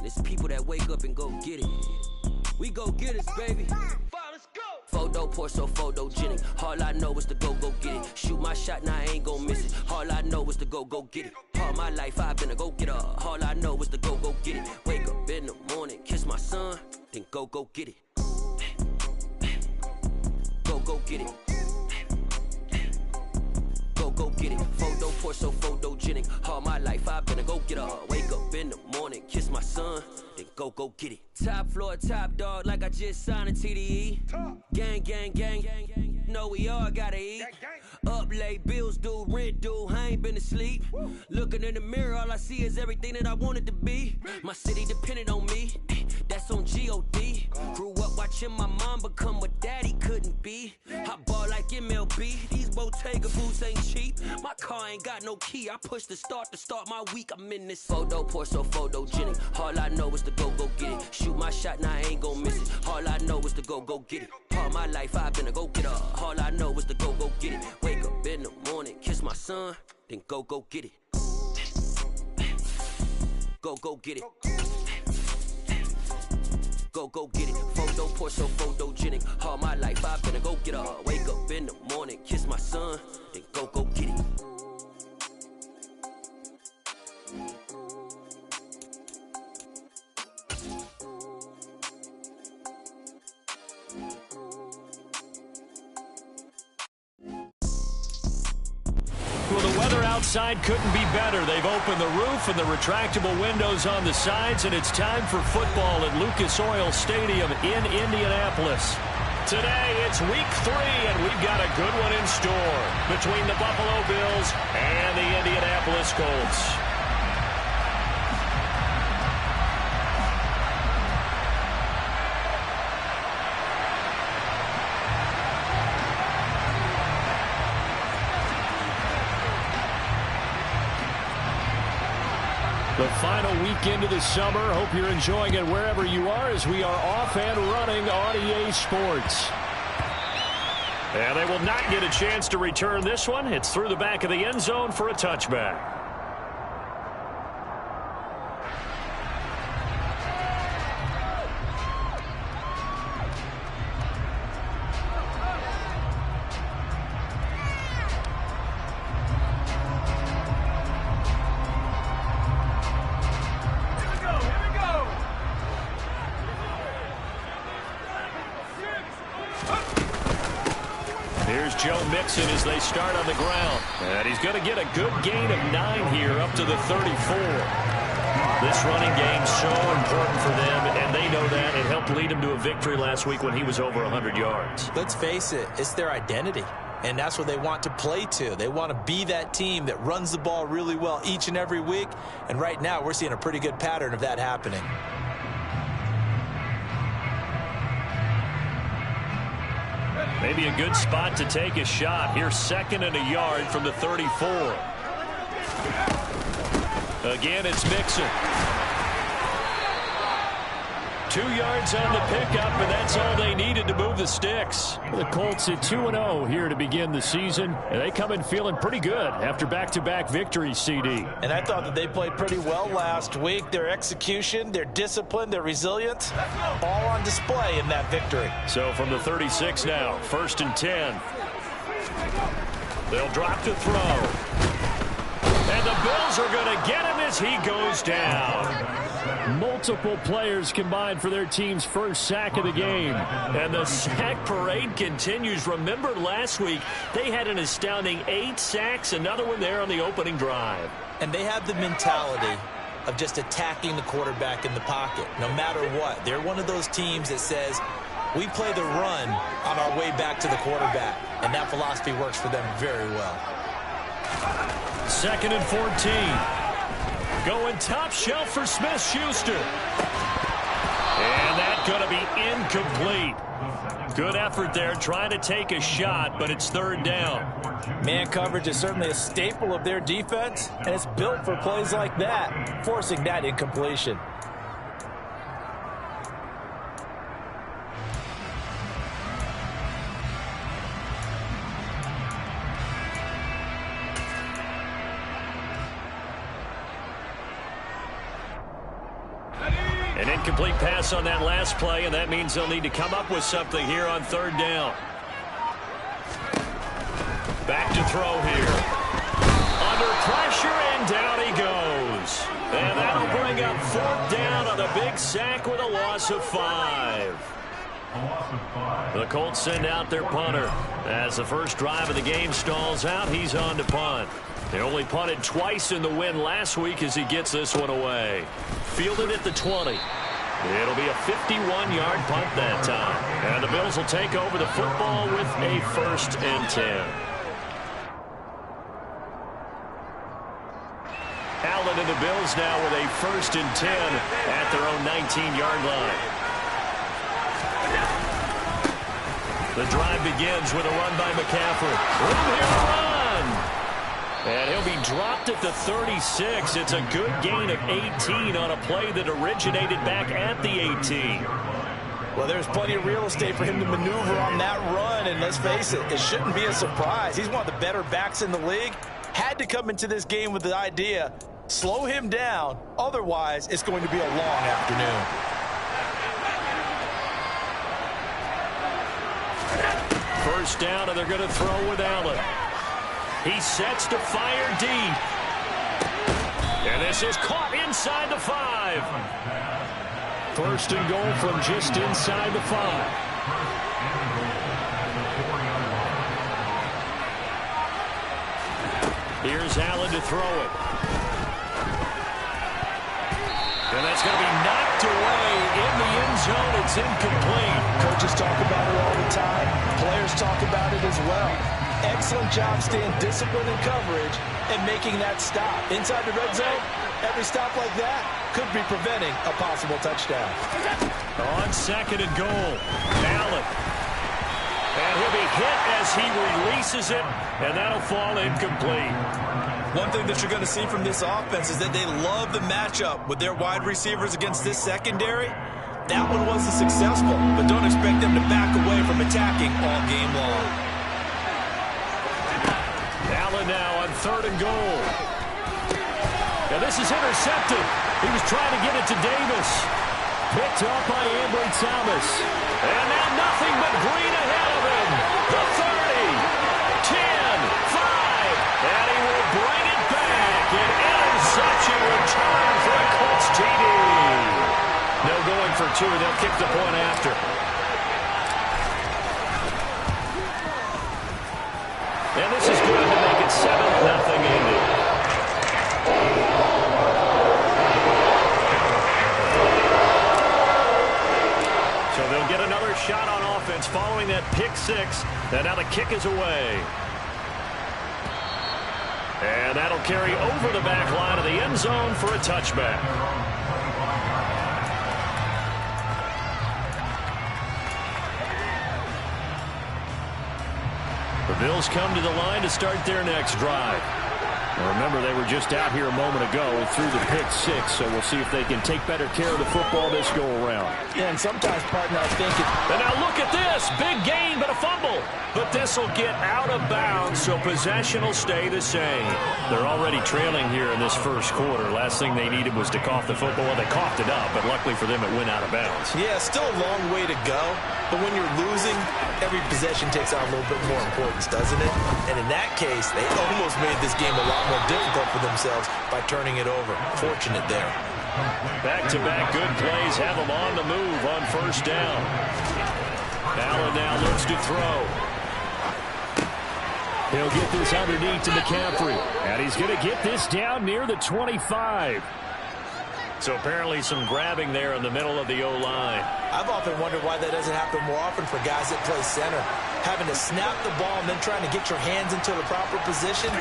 It's people that wake up and go get it. We go get it, baby. Let's go. Photo pour so photogenic. All I know is to go get it. Shoot my shot, now I ain't gon' miss it. All I know is to go get it. All my life I've been a go-getter. All I know is to go get it. Wake up in the morning, kiss my son, then go get it. Go get it. Go get it. Photo pour so photogenic. All my life I've been a go-getter. Wake up in the morning, kiss my son, then go get it. Top floor, top dog, like I just signed a TDE. Gang. Know we all gotta eat. Up late, bills due, rent due, I ain't been asleep. Looking in the mirror, all I see is everything that I wanted to be. My city depended on me, that's on G.O.D. Grew up watching my mom become what daddy couldn't be. I ball like MLB, these Bottega boots ain't cheap. My car ain't got no key, I push the start to start my week. I'm in this photo pour so photogenic. All I know is to go get it. Shoot my shot, now I ain't gon' miss it. All I know is to go get it. All my life I've been a go-getter. All I know is to go get it. Wake up in the morning, kiss my son, then go get it. Go get it. Go get it. Photo pour so photogenic. All my life I've been a go-getter. Wake up in the morning, kiss my son, then go get it. Well, the weather outside couldn't be better. They've opened the roof and the retractable windows on the sides, and it's time for football at Lucas Oil Stadium in Indianapolis. Today, it's week 3, and we've got a good one in store between the Buffalo Bills and the Indianapolis Colts. The final weekend of the summer. Hope you're enjoying it wherever you are as we are off and running on EA Sports. And they will not get a chance to return this one. It's through the back of the end zone for a touchback. Here's Joe Mixon as they start on the ground. And he's going to get a good gain of 9 here up to the 34. This running game so important for them, and they know that. It helped lead them to a victory last week when he was over 100 yards. Let's face it, it's their identity. And that's what they want to play to. They want to be that team that runs the ball really well each and every week. And right now, we're seeing a pretty good pattern of that happening. Maybe a good spot to take a shot. Here's 2nd and a yard from the 34. Again, it's Mixon. 2 yards on the pickup, and that's all they needed to move the sticks. The Colts at 2-0 here to begin the season, and they come in feeling pretty good after back-to-back victories, CD. And I thought that they played pretty well last week. Their execution, their discipline, their resilience, all on display in that victory. So from the 36 now, 1st and 10. They'll drop to throw. And the Bills are going to get him as he goes down. Multiple players combined for their team's first sack of the game. And the sack parade continues. Remember last week, they had an astounding 8 sacks, another one there on the opening drive. And they have the mentality of just attacking the quarterback in the pocket, no matter what. They're one of those teams that says, we play the run on our way back to the quarterback. And that philosophy works for them very well. 2nd and 14. Going top shelf for Smith-Schuster. And that's going to be incomplete. Good effort there trying to take a shot, but it's 3rd down. Man coverage is certainly a staple of their defense, and it's built for plays like that, forcing that incompletion. Ready? An incomplete pass on that last play, and that means they'll need to come up with something here on third down. Back to throw here. Under pressure, and down he goes. And that'll bring up fourth down on a big sack with a loss of 5. The Colts send out their punter. As the first drive of the game stalls out, he's on to punt. They only punted twice in the win last week as he gets this one away. Fielded at the 20. It'll be a 51-yard punt that time. And the Bills will take over the football with a 1st and 10. Allen and the Bills now with a 1st and 10 at their own 19-yard line. The drive begins with a run by McCaffrey. Room here to run. And he'll be dropped at the 36. It's a good gain of 18 on a play that originated back at the 18. Well, there's plenty of real estate for him to maneuver on that run. And let's face it, it shouldn't be a surprise. He's one of the better backs in the league. Had to come into this game with the idea, slow him down. Otherwise, it's going to be a long afternoon. First down, and they're going to throw with Allen. He sets to fire deep. And this is caught inside the 5. 1st and goal from just inside the 5. Here's Allen to throw it. And that's going to be knocked away in the end zone. It's incomplete. Coaches talk about it all the time. Players talk about it as well. Excellent job staying disciplined in coverage and making that stop. Inside the red zone, every stop like that could be preventing a possible touchdown. On 2nd and goal, Allen. And he'll be hit as he releases it, and that'll fall incomplete. One thing that you're going to see from this offense is that they love the matchup with their wide receivers against this secondary. That one wasn't successful, but don't expect them to back away from attacking all game long. Allen now on 3rd and goal. Now this is intercepted. He was trying to get it to Davis. Picked up by Ambry Thomas. And now nothing but green ahead of him. The 30, 10, 5, and he will bring it back. An interception return for a Colts TD. No going for 2. They'll kick the point after. And this is good to make it 7-0 Indy. So they'll get another shot on offense following that pick 6. And now the kick is away. And that'll carry over the back line of the end zone for a touchback. The Bills come to the line to start their next drive. Now remember, they were just out here a moment ago through the pick 6, so we'll see if they can take better care of the football this go-around. Yeah, and sometimes, partner, I think it... And now look at this. Big gain, but a fumble. But this will get out of bounds, so possession will stay the same. They're already trailing here in this first quarter. Last thing they needed was to cough the football. Well, they coughed it up, but luckily for them, it went out of bounds. Yeah, still a long way to go. But when you're losing, every possession takes on a little bit more importance, doesn't it? And in that case, they almost made this game a lot more difficult for themselves by turning it over. Fortunate there. Back-to-back good plays have them on the move on first down. Allen now looks to throw. He'll get this underneath to McCaffrey. And he's going to get this down near the 25. So apparently some grabbing there in the middle of the O-line. I've often wondered why that doesn't happen more often for guys that play center. Having to snap the ball and then trying to get your hands into the proper position,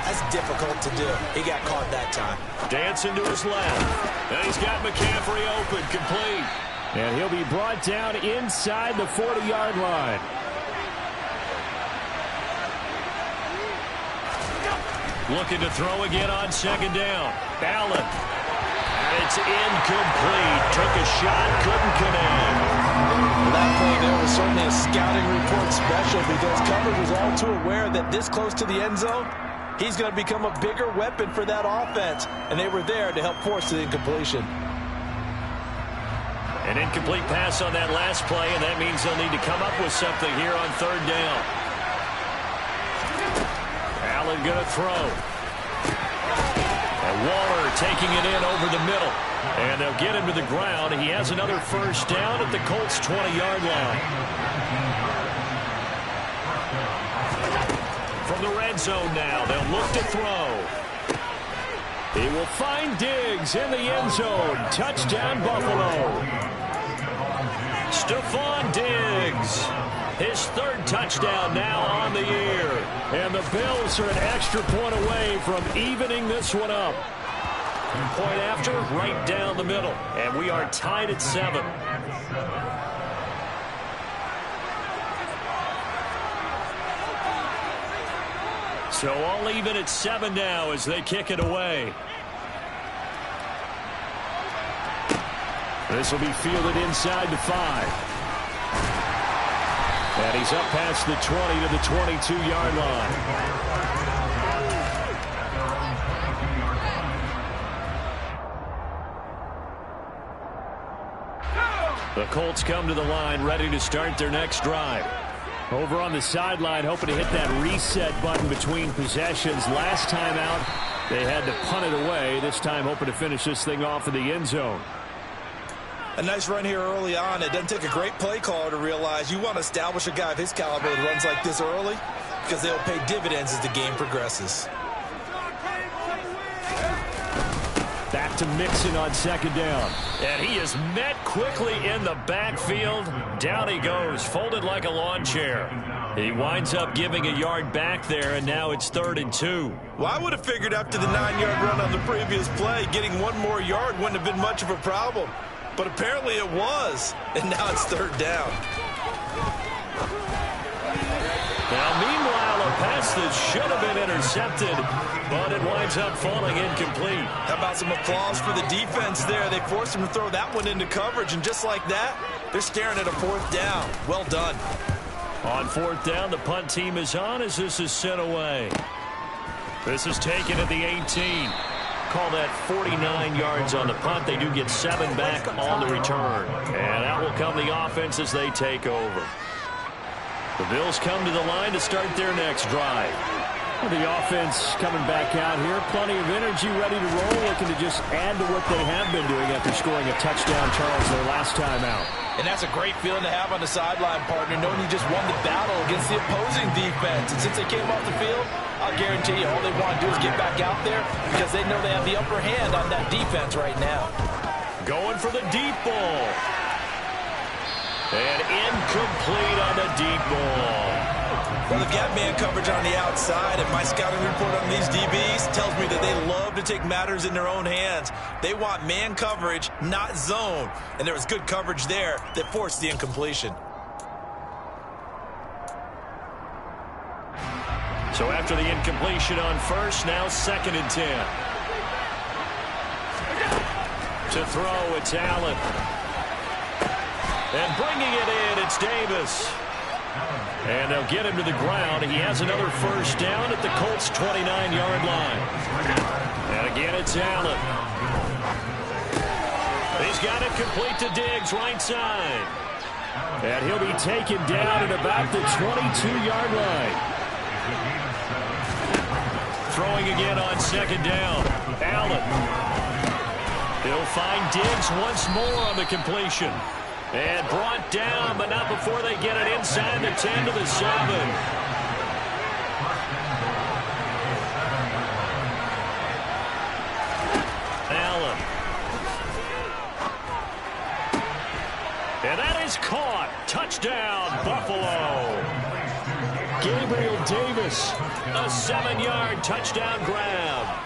that's difficult to do. He got caught that time. Dancing to his left. And he's got McCaffrey open, complete. And he'll be brought down inside the 40-yard line. Looking to throw again on second down. Allen. And it's incomplete. Took a shot, couldn't connect. Well, that play there was certainly a scouting report special because coverage was all too aware that this close to the end zone, he's going to become a bigger weapon for that offense. And they were there to help force the incompletion. An incomplete pass on that last play, and that means they'll need to come up with something here on third down. Allen going to throw. And Waller taking it in over the middle. And they'll get him to the ground. He has another first down at the Colts' 20-yard line. From the red zone now, they'll look to throw. He will find Diggs in the end zone. Touchdown, Buffalo. Stephon Diggs. His third touchdown now on the year. And the Bills are an extra point away from evening this one up. Point after, right down the middle. And we are tied at 7. So all even at 7 now as they kick it away. This will be fielded inside the 5. And he's up past the 20 to the 22-yard line. The Colts come to the line ready to start their next drive. Over on the sideline, hoping to hit that reset button between possessions. Last time out, they had to punt it away. This time, hoping to finish this thing off in the end zone. A nice run here early on. It doesn't take a great play caller to realize you want to establish a guy of his caliber that runs like this early, because they'll pay dividends as the game progresses. Back to Mixon on second down. And he is met quickly in the backfield. Down he goes, folded like a lawn chair. He winds up giving a yard back there, and now it's 3rd and 2. Well, I would have figured after the 9-yard run on the previous play, getting one more yard wouldn't have been much of a problem. But apparently it was, and now it's 3rd down. Now, meanwhile, a pass that should have been intercepted, but it winds up falling incomplete. How about some applause for the defense there? They forced him to throw that one into coverage, and just like that, they're staring at a 4th down. Well done. On 4th down, the punt team is on as this is sent away. This is taken at the 18. Call that 49 yards on the punt. They do get 7 back on the return. And out will come the offense as they take over. The Bills come to the line to start their next drive. The offense coming back out here. Plenty of energy, ready to roll, looking to just add to what they have been doing after scoring a touchdown, Charles, their last time out. And that's a great feeling to have on the sideline, partner, knowing you just won the battle against the opposing defense. And since they came off the field, I'll guarantee you all they want to do is get back out there because they know they have the upper hand on that defense right now. Going for the deep ball. And incomplete on the deep ball. Well, they've got man coverage on the outside, and my scouting report on these DBs tells me that they love to take matters in their own hands. They want man coverage, not zone. And there was good coverage there that forced the incompletion. So after the incompletion on first, now 2nd and 10. To throw, it's Allen. And bringing it in, it's Davis. And they'll get him to the ground. He has another first down at the Colts' 29-yard line. And again, it's Allen. He's got it complete to Diggs, right side. And he'll be taken down at about the 22-yard line. Throwing again on 2nd down. Allen. He'll find Diggs once more on the completion. And brought down, but not before they get it inside the 10 to the 7. Allen. And that is caught. Touchdown, Buffalo. Gabriel Davis, a 7-yard touchdown grab.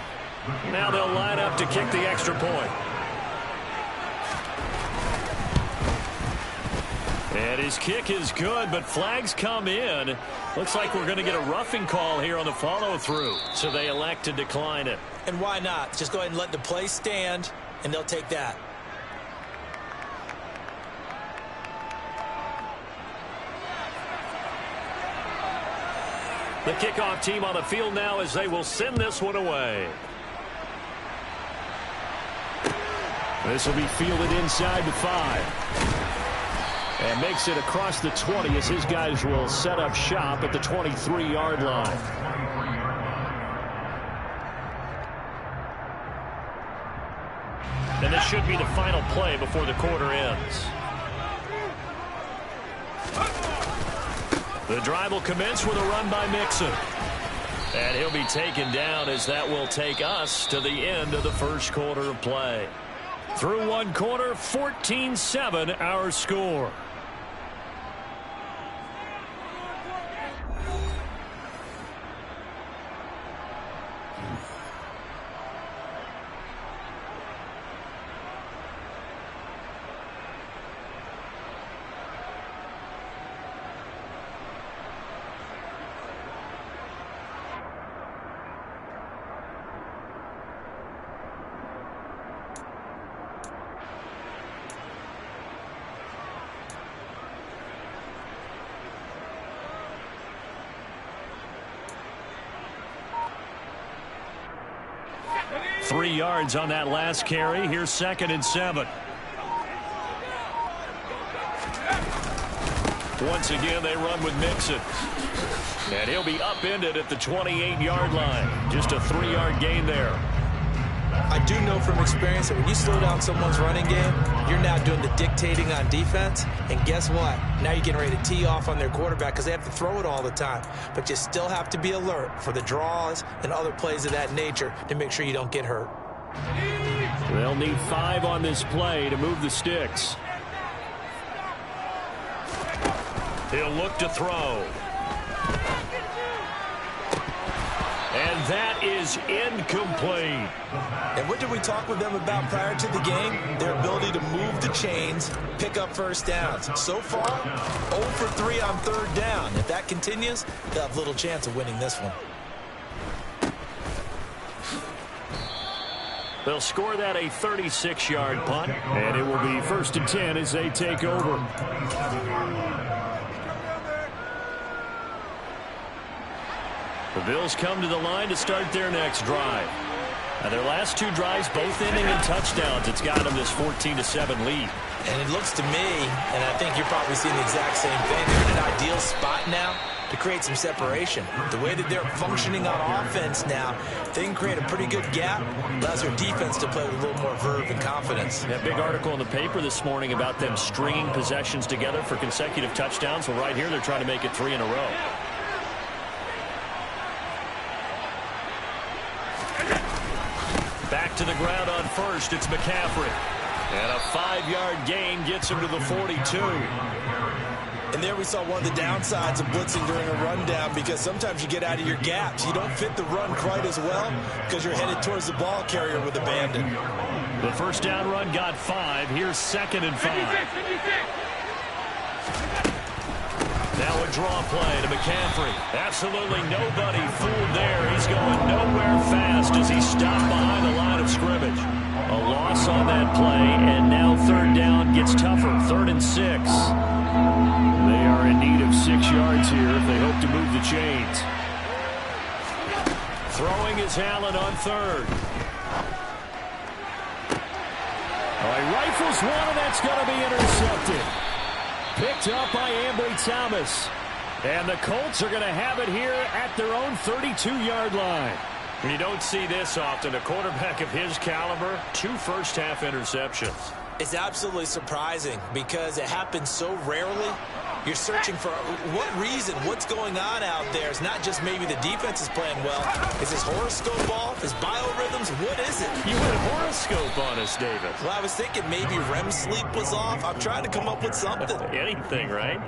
Now they'll line up to kick the extra point. And his kick is good, but flags come in. Looks like we're going to get a roughing call here on the follow-through. So they elect to decline it. And why not? Just go ahead and let the play stand, and they'll take that. The kickoff team on the field now as they will send this one away. This will be fielded inside the 5. And makes it across the 20 as his guys will set up shop at the 23-yard line. And this should be the final play before the quarter ends. The drive will commence with a run by Mixon. And he'll be taken down as that will take us to the end of the first quarter of play. Through one quarter, 14-7 our score. Three yards on that last carry. Here's 2nd and 7. Once again, they run with Mixon. And he'll be upended at the 28-yard line. Just a 3-yard gain there. I do know from experience that when you slow down someone's running game, you're now doing the dictating on defense. And guess what? Now you're getting ready to tee off on their quarterback because they have to throw it all the time. But you still have to be alert for the draws and other plays of that nature to make sure you don't get hurt. They'll need 5 on this play to move the sticks. He'll look to throw. And that is incomplete. And what did we talk with them about prior to the game? Their ability to move the chains, pick up first downs. So far, 0 for 3 on 3rd down. If that continues, they'll have little chance of winning this one. They'll score that a 36-yard punt, and it will be 1st and 10 as they take over. The Bills come to the line to start their next drive. Now their last 2 drives, both ending in touchdowns. It's got them this 14-7 lead. And it looks to me, and I think you're probably seeing the exact same thing, they're in an ideal spot now to create some separation. The way that they're functioning on offense now, they can create a pretty good gap. Allows their defense to play with a little more verve and confidence. That big article in the paper this morning about them stringing possessions together for consecutive touchdowns. Well, right here, they're trying to make it 3 in a row. Back to the ground on first. It's McCaffrey. And a 5-yard gain gets him to the 42. And there we saw one of the downsides of blitzing during a rundown, because sometimes you get out of your gaps. You don't fit the run quite as well because you're headed towards the ball carrier with abandon. The first down run got 5. Here's 2nd and 5. Now a draw play to McCaffrey. Absolutely nobody fooled there. He's going nowhere fast as he stopped behind the line of scrimmage. A loss on that play, and now 3rd down gets tougher. 3rd and 6. They are in need of 6 yards here if they hope to move the chains. Throwing is Allen on 3rd. He rifles one, and that's going to be intercepted. Picked up by Ambry Thomas. And the Colts are going to have it here at their own 32-yard line. You don't see this often. A quarterback of his caliber, 2 first-half interceptions. It's absolutely surprising because it happens so rarely. You're searching for what reason, what's going on out there. It's not just maybe the defense is playing well. Is his horoscope off? His biorhythms? What is it? You went horoscope on us, David. Well, I was thinking maybe REM sleep was off. I'm trying to come up with something. Anything, right?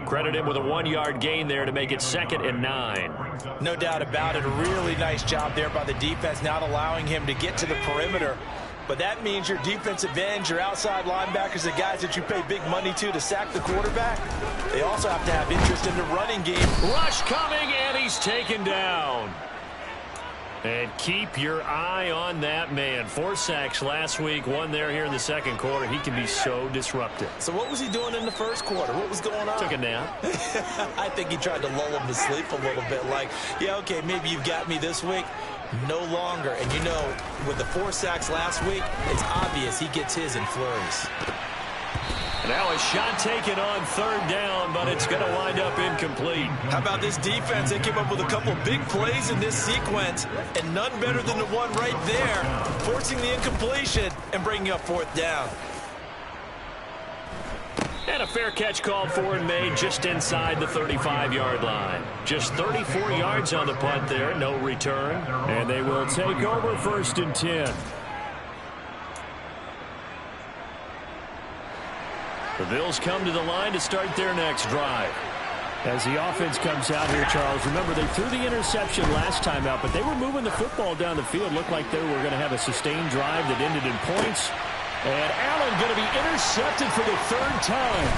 Credit him with a 1-yard gain there to make it 2nd and 9. No doubt about it. A really nice job there by the defense, not allowing him to get to the perimeter. But that means your defensive ends, your outside linebackers, the guys that you pay big money to sack the quarterback, they also have to have interest in the running game. Rush coming, and he's taken down. And keep your eye on that man. 4 sacks last week, 1 there here in the 2nd quarter. He can be so disruptive. So what was he doing in the 1st quarter? What was going on? Took a nap. I think he tried to lull him to sleep a little bit. Like, yeah, okay, maybe you've got me this week. No longer. And you know, with the 4 sacks last week, it's obvious he gets his in flurries. Now a shot taken on 3rd down, but it's going to wind up incomplete. How about this defense? They came up with a couple big plays in this sequence, and none better than the one right there, forcing the incompletion and bringing up 4th down. And a fair catch called for and made just inside the 35-yard line. Just 34 yards on the punt there, no return. And they will take over 1st and 10. The Bills come to the line to start their next drive. As the offense comes out here, Charles, remember they threw the interception last time out, but they were moving the football down the field. Looked like they were going to have a sustained drive that ended in points. And Allen going to be intercepted for the 3rd time.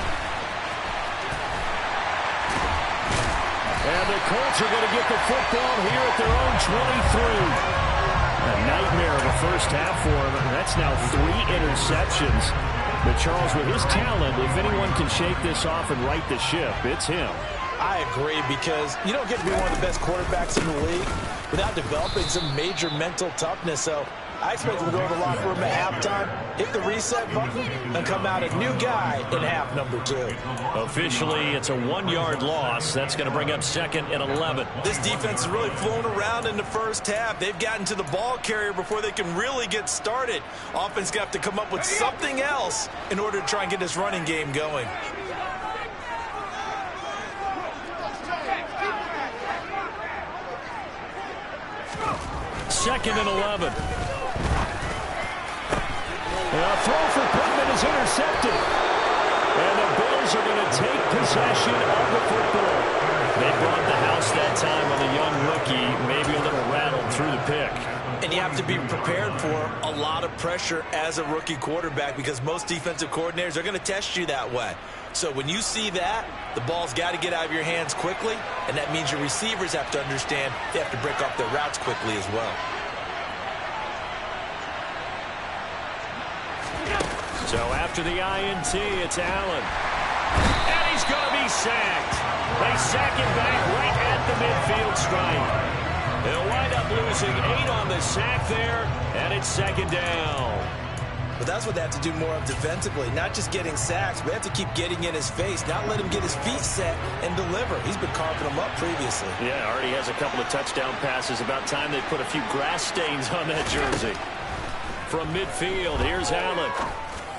And the Colts are going to get the football here at their own 23. A nightmare of a first half for him. That's now 3 interceptions. But Charles, with his talent, if anyone can shake this off and right the ship, it's him. I agree, because you don't get to be one of the best quarterbacks in the league without developing some major mental toughness. So I expect him to go to the locker room at halftime, hit the reset button, and come out a new guy in half number 2. Officially, it's a 1-yard loss. That's going to bring up 2nd and 11. This defense is really flown around in the first half. They've gotten to the ball carrier before they can really get started. Offense got to come up with something else in order to try and get this running game going. Second and 11. A throw for Pittman is intercepted. And the Bills are going to take possession of the football. They brought the house that time on the young rookie, maybe a little rattled through the pick. And you have to be prepared for a lot of pressure as a rookie quarterback, because most defensive coordinators are going to test you that way. So when you see that, the ball's got to get out of your hands quickly, and that means your receivers have to understand they have to break off their routes quickly as well. So after the INT, it's Allen. And he's going to be sacked. They sack him back right at the midfield stripe. They'll wind up losing 8 on the sack there, and it's 2nd down. But that's what they have to do more of defensively, not just getting sacks, but they have to keep getting in his face, not let him get his feet set and deliver. He's been carving them up previously. Yeah, already has a couple of touchdown passes. About time they put a few grass stains on that jersey. From midfield, here's Allen.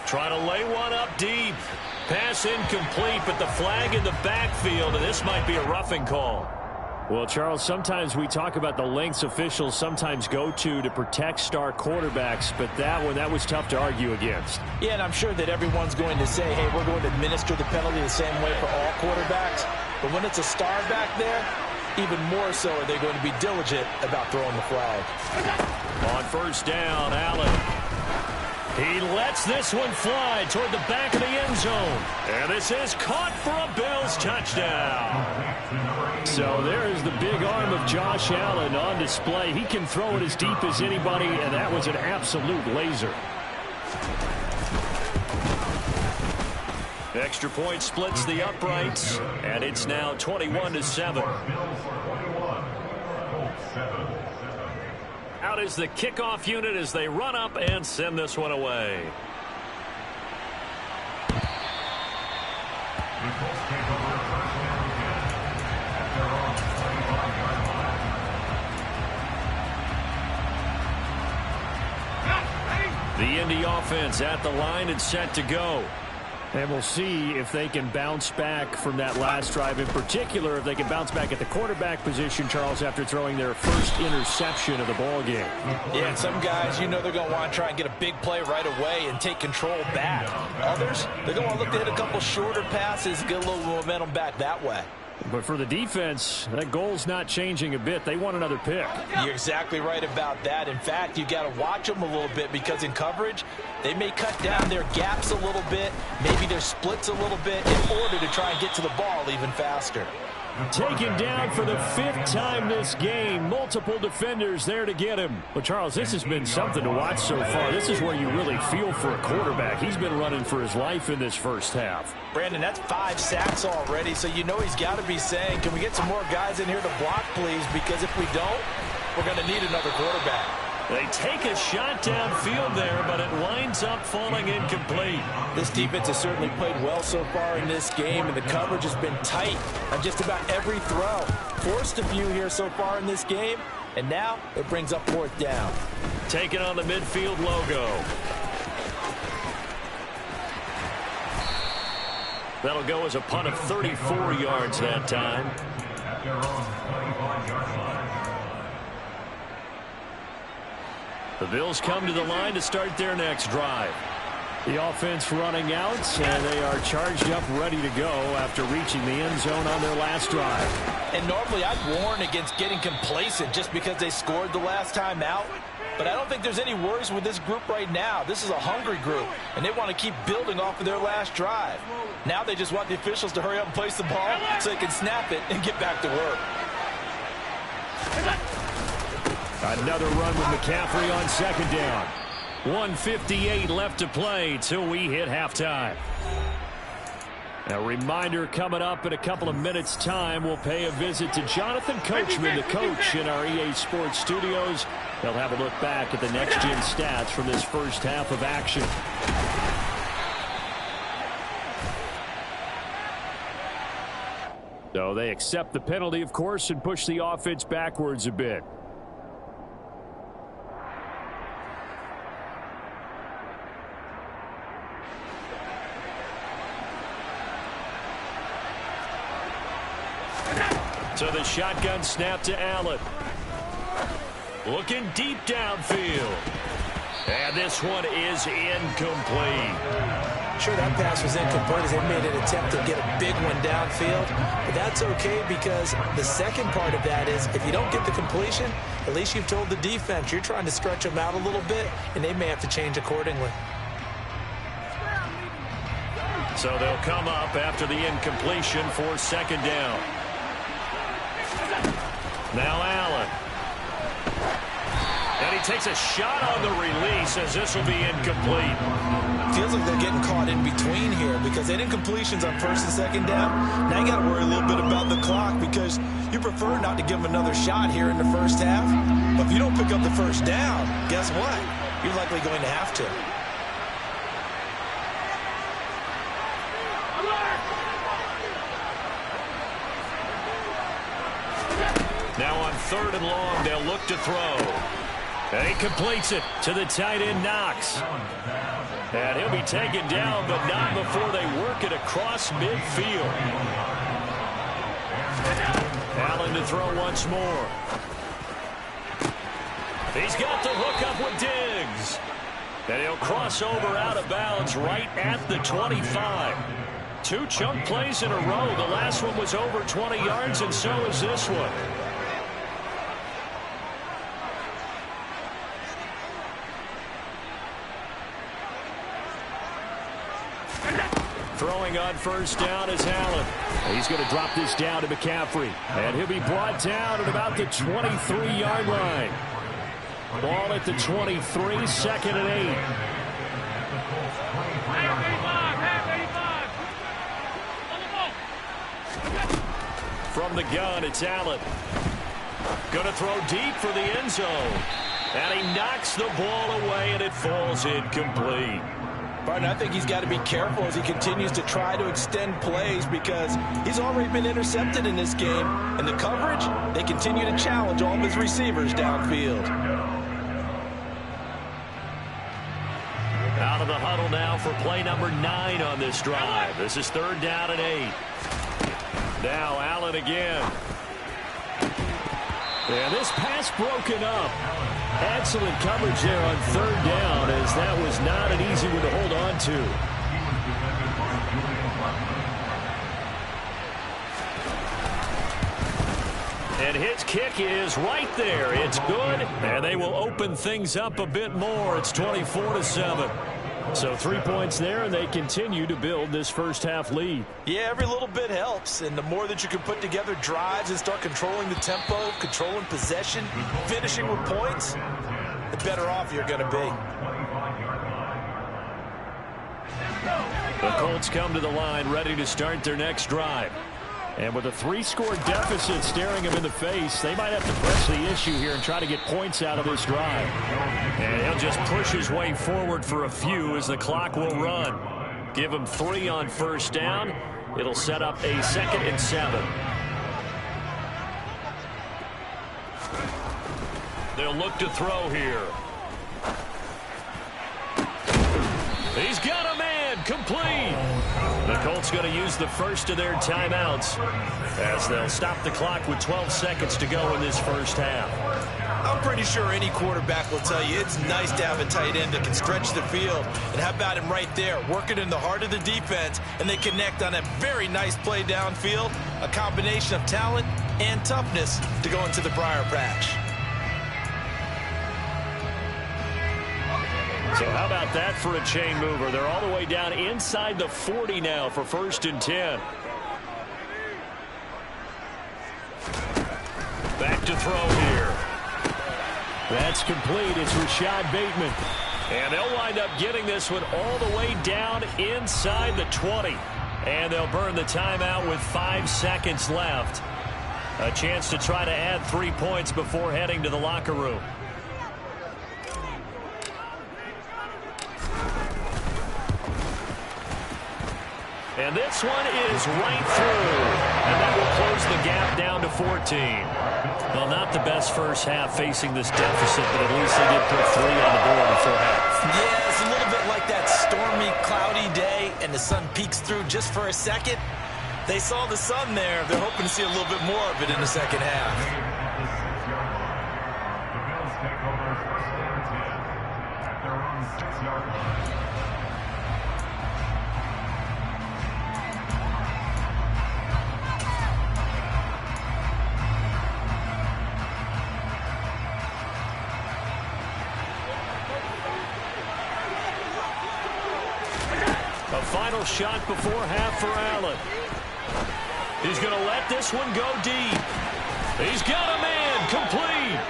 Trying to lay one up deep. Pass incomplete, but the flag in the backfield, and this might be a roughing call. Well, Charles, sometimes we talk about the lengths officials sometimes go to protect star quarterbacks, but that was tough to argue against. Yeah, and I'm sure that everyone's going to say, hey, we're going to administer the penalty the same way for all quarterbacks. But when it's a star back there, even more so are they going to be diligent about throwing the flag. On 1st down, Allen. He lets this one fly toward the back of the end zone. And this is caught for a Bills touchdown. So there is the big arm of Josh Allen on display. He can throw it as deep as anybody, and that was an absolute laser. Extra point splits the uprights, and it's now 21-7. Out is the kickoff unit as they run up and send this one away. The Indy offense at the line and set to go. And we'll see if they can bounce back from that last drive. In particular, if they can bounce back at the quarterback position, Charles, after throwing their first interception of the ball game. Yeah, and some guys, you know they're going to want to try and get a big play right away and take control back. Others, they're going to want to look to hit a couple shorter passes, get a little momentum back that way. But for the defense, that goal's not changing a bit. They want another pick. You're exactly right about that. In fact, you got to watch them a little bit, because in coverage, they may cut down their gaps a little bit, maybe their splits a little bit, in order to try and get to the ball even faster. Taken down for the 5th time this game. Multiple defenders there to get him. Well, Charles, this has been something to watch so far. This is where you really feel for a quarterback. He's been running for his life in this first half. Brandon, that's 5 sacks already, so you know he's got to be saying, can we get some more guys in here to block, please? Because if we don't, we're going to need another quarterback. They take a shot downfield there, but it winds up falling incomplete. This defense has certainly played well so far in this game, and the coverage has been tight on just about every throw. Forced a few here so far in this game, and now it brings up 4th down. Taking on the midfield logo. That'll go as a punt of 34 yards that time. The Bills come to the line to start their next drive. The offense running out, and they are charged up, ready to go after reaching the end zone on their last drive. And normally I'd warn against getting complacent just because they scored the last time out. But I don't think there's any worries with this group right now. This is a hungry group, and they want to keep building off of their last drive. Now they just want the officials to hurry up and place the ball so they can snap it and get back to work. Another run with McCaffrey on 2nd down. 1:58 left to play till we hit halftime. A reminder coming up in a couple of minutes' time. We'll pay a visit to Jonathan Coachman, the coach in our EA Sports studios. They'll have a look back at the next-gen stats from this first half of action. So they accept the penalty, of course, and push the offense backwards a bit. So the shotgun snap to Allen. Looking deep downfield. And this one is incomplete. Sure, that pass was incomplete as they made an attempt to get a big one downfield. But that's okay because the second part of that is if you don't get the completion, at least you've told the defense you're trying to stretch them out a little bit, and they may have to change accordingly. So they'll come up after the incompletion for 2nd down. Now Allen. And he takes a shot on the release as this will be incomplete. Feels like they're getting caught in between here because they had incompletions on 1st and 2nd down. Now you got to worry a little bit about the clock because you prefer not to give them another shot here in the first half. But if you don't pick up the 1st down, guess what? You're likely going to have to. Now on 3rd and long, they'll look to throw. And he completes it to the tight end, Knox. And he'll be taken down, but not before they work it across midfield. Allen to throw once more. He's got the hook up with Diggs. And he'll cross over out of bounds right at the 25. 2 chunk plays in a row. The last one was over 20 yards, and so is this one. Throwing on 1st down is Allen. He's going to drop this down to McCaffrey. And he'll be brought down at about the 23-yard line. Ball at the 23, 2nd and 8. From the gun, it's Allen. Going to throw deep for the end zone. And he knocks the ball away, and it falls incomplete. Barton, I think he's got to be careful as he continues to try to extend plays because he's already been intercepted in this game. And the coverage, they continue to challenge all of his receivers downfield. Out of the huddle now for play number 9 on this drive. This is 3rd down and 8. Now Allen again. And this pass broken up. Excellent coverage there on 3rd down as that was not an easy one to hold on to. And his kick is right there. It's good, and they will open things up a bit more. It's 24-7. So 3 points there, and they continue to build this first half lead. Yeah, every little bit helps, and the more that you can put together drives and start controlling the tempo, controlling possession, finishing with points, the better off you're going to be. The Colts come to the line ready to start their next drive. And with a 3-score deficit staring him in the face, they might have to press the issue here and try to get points out of this drive. And he'll just push his way forward for a few as the clock will run. Give him 3 on first down. It'll set up a 2nd and 7. They'll look to throw here. He's got a man, complete. The Colts going to use the first of their timeouts as they'll stop the clock with 12 seconds to go in this first half. I'm pretty sure any quarterback will tell you it's nice to have a tight end that can stretch the field. And how about him right there, working in the heart of the defense, and they connect on a very nice play downfield, a combination of talent and toughness to go into the briar patch. So how about that for a chain mover? They're all the way down inside the 40 now for 1st and 10. Back to throw here. That's complete. It's Rashad Bateman. And they'll wind up getting this one all the way down inside the 20. And they'll burn the timeout with 5 seconds left. A chance to try to add 3 points before heading to the locker room. And this one is right through. And that will close the gap down to 14. Well, not the best first half facing this deficit, but at least they did put 3 on the board before half. Yeah, it's a little bit like that stormy, cloudy day, and the sun peeks through just for a second. They saw the sun there. They're hoping to see a little bit more of it in the second half. Final shot before half for Allen. He's going to let this one go deep. He's got a man, complete.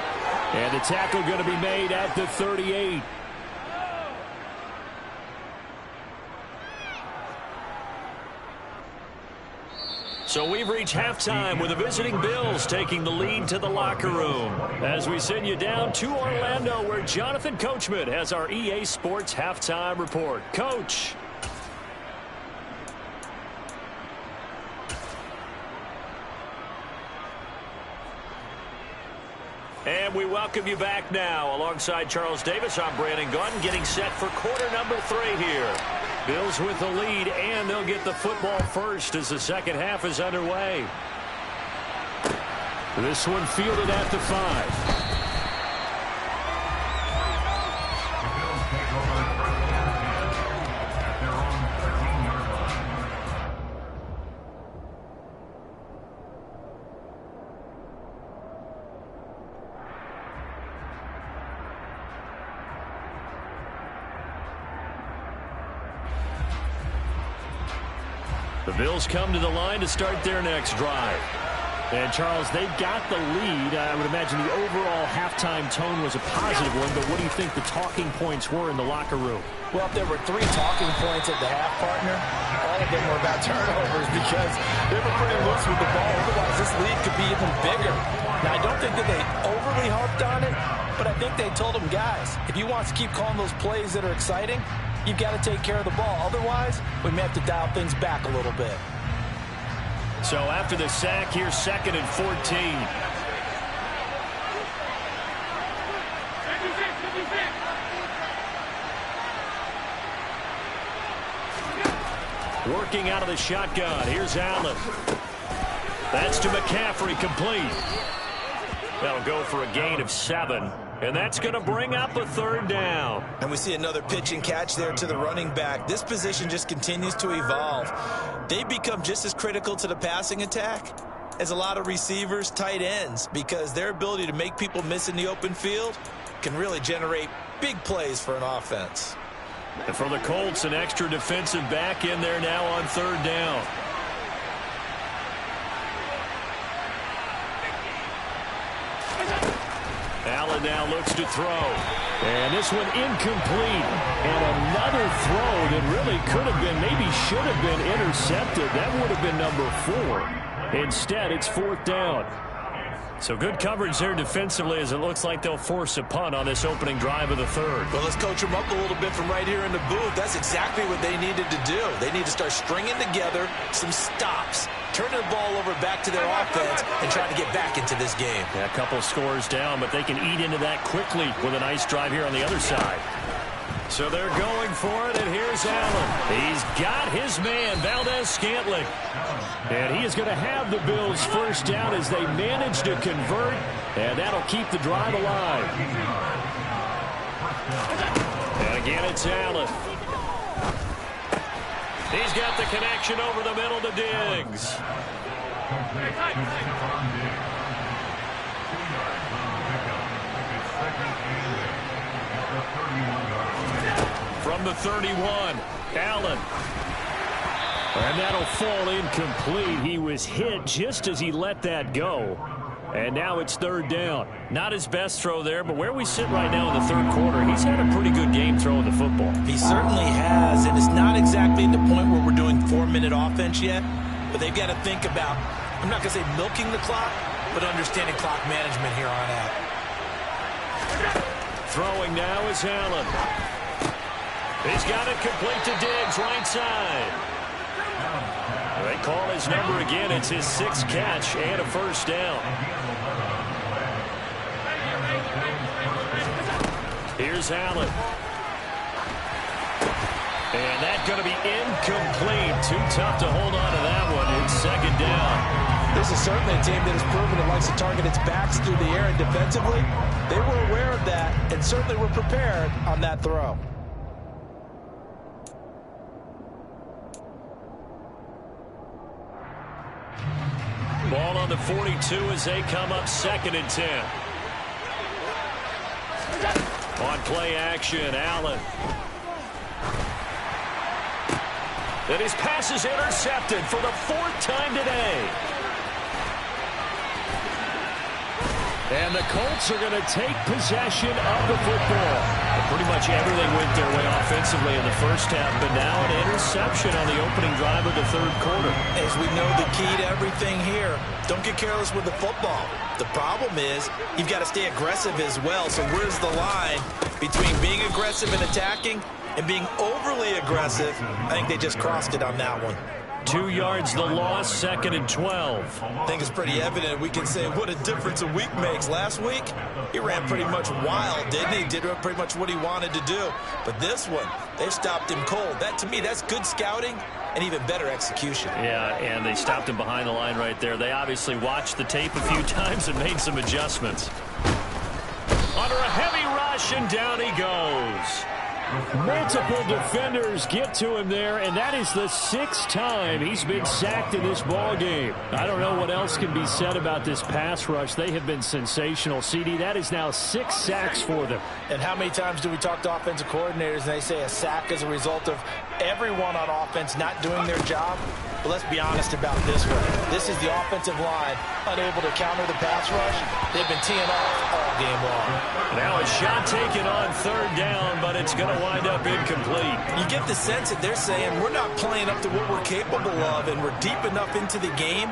And the tackle going to be made at the 38. So we've reached halftime with the visiting Bills taking the lead to the locker room. As we send you down to Orlando, where Jonathan Coachman has our EA Sports halftime report. Coach. And we welcome you back now. Alongside Charles Davis, I'm Brandon Gunn, getting set for quarter number 3 here. Bills with the lead, and they'll get the football first as the second half is underway. This one fielded at the 5. The Bills come to the line to start their next drive. And, Charles, they've got the lead. I would imagine the overall halftime tone was a positive one, but what do you think the talking points were in the locker room? Well, if there were 3 talking points at the half, partner, all of them were about turnovers because they were pretty loose with the ball. Otherwise, this lead could be even bigger. Now, I don't think that they overly harped on it, but I think they told them, guys, if you want to keep calling those plays that are exciting, you've got to take care of the ball. Otherwise, we may have to dial things back a little bit. So after the sack, here's 2nd and 14. Working out of the shotgun. Here's Allen. That's to McCaffrey, complete. That'll go for a gain of 7. And that's going to bring up a 3rd down. And we see another pitch and catch there to the running back. This position just continues to evolve. They become just as critical to the passing attack as a lot of receivers, tight ends, because their ability to make people miss in the open field can really generate big plays for an offense. And for the Colts, an extra defensive back in there now on 3rd down. Allen now looks to throw. And this one incomplete. And another throw that really could have been, maybe should have been intercepted. That would have been number 4. Instead, it's 4th down. So good coverage there defensively as it looks like they'll force a punt on this opening drive of the 3rd. Well, let's coach them up a little bit from right here in the booth. That's exactly what they needed to do. They need to start stringing together some stops, turning the ball over back to their offense, and trying to get back into this game. Yeah, a couple scores down, but they can eat into that quickly with a nice drive here on the other side. So they're going for it, and here's Allen. He's got his man, Valdez-Scantling. And he is going to have the Bills' 1st down as they manage to convert, and that'll keep the drive alive. And again, it's Allen. He's got the connection over the middle to Diggs. From the 31, Allen. And that'll fall incomplete. He was hit just as he let that go. And now it's 3rd down. Not his best throw there, but where we sit right now in the 3rd quarter, he's had a pretty good game throwing the football. He certainly has, and it's not exactly the point where we're doing 4-minute offense yet, but they've got to think about, I'm not going to say milking the clock, but understanding clock management here on out. Throwing now is Allen. He's got it complete to Diggs, right side. They call his number again. It's his 6th catch and a 1st down. Here's Allen. And that's going to be incomplete. Too tough to hold on to that one. It's 2nd down. This is certainly a team that has proven it likes to target its backs through the air, and defensively, they were aware of that and certainly were prepared on that throw. Ball on the 42 as they come up 2nd and 10. On play action, Allen. And his pass is intercepted for the 4th time today. And the Colts are going to take possession of the football. Pretty much everything went their way offensively in the 1st half, but now an interception on the opening drive of the 3rd quarter. As we know, the key to everything here, don't get careless with the football. The problem is you've got to stay aggressive as well. So where's the line between being aggressive and attacking and being overly aggressive? I think they just crossed it on that one. 2 yards the loss, 2nd and 12. I think it's pretty evident. We can say what a difference a week makes. Last week, he ran pretty much wild, didn't he? Did pretty much what he wanted to do. But this one, they stopped him cold. That, to me, that's good scouting and even better execution. Yeah, and they stopped him behind the line right there. They obviously watched the tape a few times and made some adjustments. Under a heavy rush, and down he goes. Multiple defenders get to him there, and that is the 6th time he's been sacked in this ball game. I don't know what else can be said about this pass rush. They have been sensational. CD, that is now 6 sacks for them. And how many times do we talk to offensive coordinators and they say a sack is a result of everyone on offense not doing their job? But let's be honest about this one. This is the offensive line unable to counter the pass rush. They've been teeing off all game long. Now a shot taken on 3rd down, but it's going to wind up incomplete. You get the sense that they're saying we're not playing up to what we're capable of, and we're deep enough into the game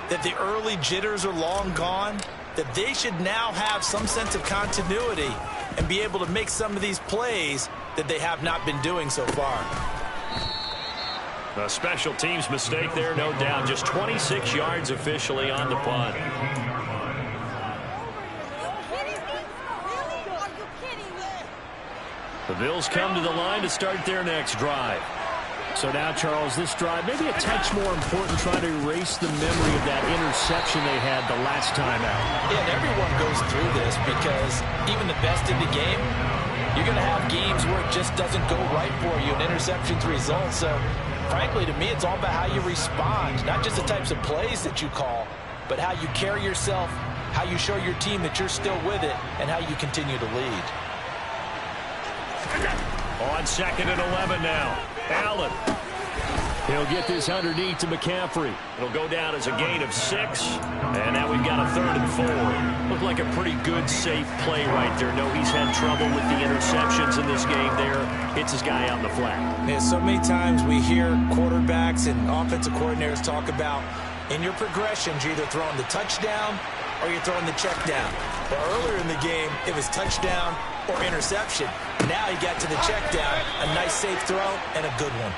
that the early jitters are long gone, that they should now have some sense of continuity and be able to make some of these plays that they have not been doing so far. A special teams mistake there, no doubt. Just 26 yards officially on the punt. The Bills come to the line to start their next drive. So now, Charles, this drive maybe a touch more important, trying to erase the memory of that interception they had the last time out. Yeah, and everyone goes through this because even the best in the game, you're going to have games where it just doesn't go right for you and interceptions result. So, frankly, to me, it's all about how you respond, not just the types of plays that you call, but how you carry yourself, how you show your team that you're still with it, and how you continue to lead. On 2nd and 11 now. Allen. He'll get this underneath to McCaffrey. It'll go down as a gain of 6. And now we've got a 3rd and 4. Looked like a pretty good, safe play right there. No, he's had trouble with the interceptions in this game there. Hits his guy out in the flat. Yeah, so many times we hear quarterbacks and offensive coordinators talk about In your progressions, you're either throwing the touchdown or you're throwing the check down. But earlier in the game, it was touchdown or interception. Now you got to the check down, a nice safe throw, and a good one.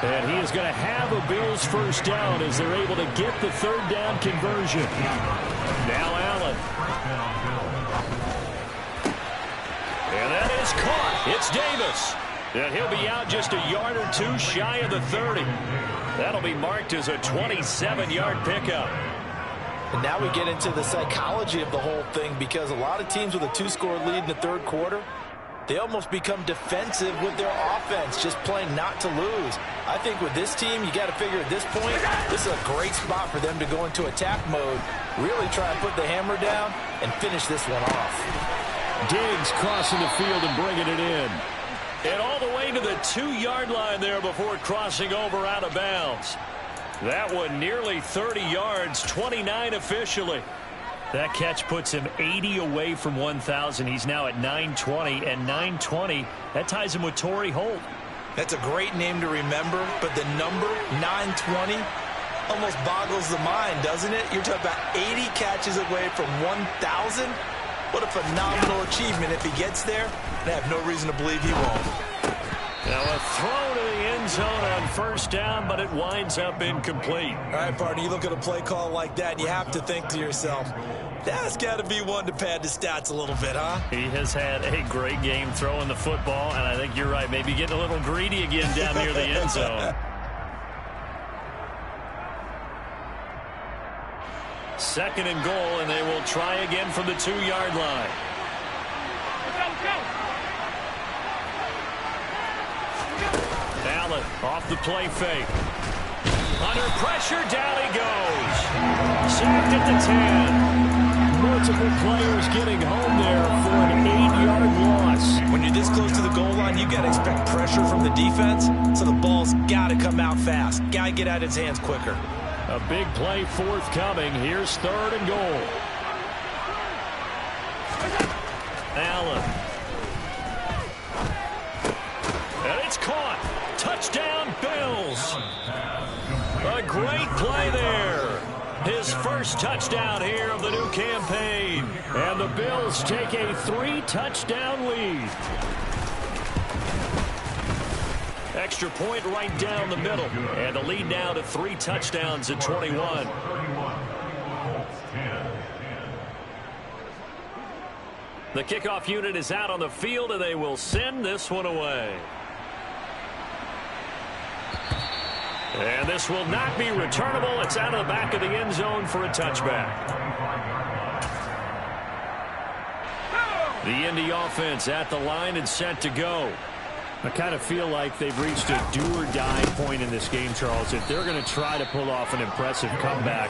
And he is going to have a Bills first down as they're able to get the third down conversion. Now Allen. And that is caught. It's Davis. And he'll be out just a yard or two shy of the 30. That'll be marked as a 27-yard pickup. And now we get into the psychology of the whole thing, because a lot of teams with a 2-score lead in the third quarter, they almost become defensive with their offense, just playing not to lose. I think with this team, you got to figure at this point, this is a great spot for them to go into attack mode, really try and put the hammer down and finish this one off. Diggs crossing the field and bringing it in. And all the way to the 2-yard line there before crossing over out of bounds. That one nearly 30 yards, 29 officially. That catch puts him 80 away from 1,000. He's now at 920, and 920, that ties him with Torrey Holt. That's a great name to remember, but the number, 920, almost boggles the mind, doesn't it? You're talking about 80 catches away from 1,000? What a phenomenal achievement if he gets there, and I have no reason to believe he won't. Now a throw to the end zone on first down, but it winds up incomplete. All right, partner, you look at a play call like that, and you have to think to yourself, that's got to be one to pad the stats a little bit, huh? He has had a great game throwing the football, and I think you're right, maybe getting a little greedy again down near the end zone. Second and goal, and they will try again from the 2-yard line. Allen off the play fake. Under pressure, down he goes. Sacked at the 10. Multiple players getting home there for an 8-yard loss. When you're this close to the goal line, you got to expect pressure from the defense, so the ball's got to come out fast. Got to get out of his hands quicker. A big play forthcoming. Here's third and goal. Allen. And it's caught. Touchdown, Bills. A great play there. His first touchdown here of the new campaign. And the Bills take a 3-touchdown lead. Extra point right down the middle. And the lead now to 3 touchdowns at 21. The kickoff unit is out on the field, and they will send this one away. And this will not be returnable. It's out of the back of the end zone for a touchback. The Indy offense at the line and set to go. I kind of feel like they've reached a do-or-die point in this game, Charles. If they're going to try to pull off an impressive comeback,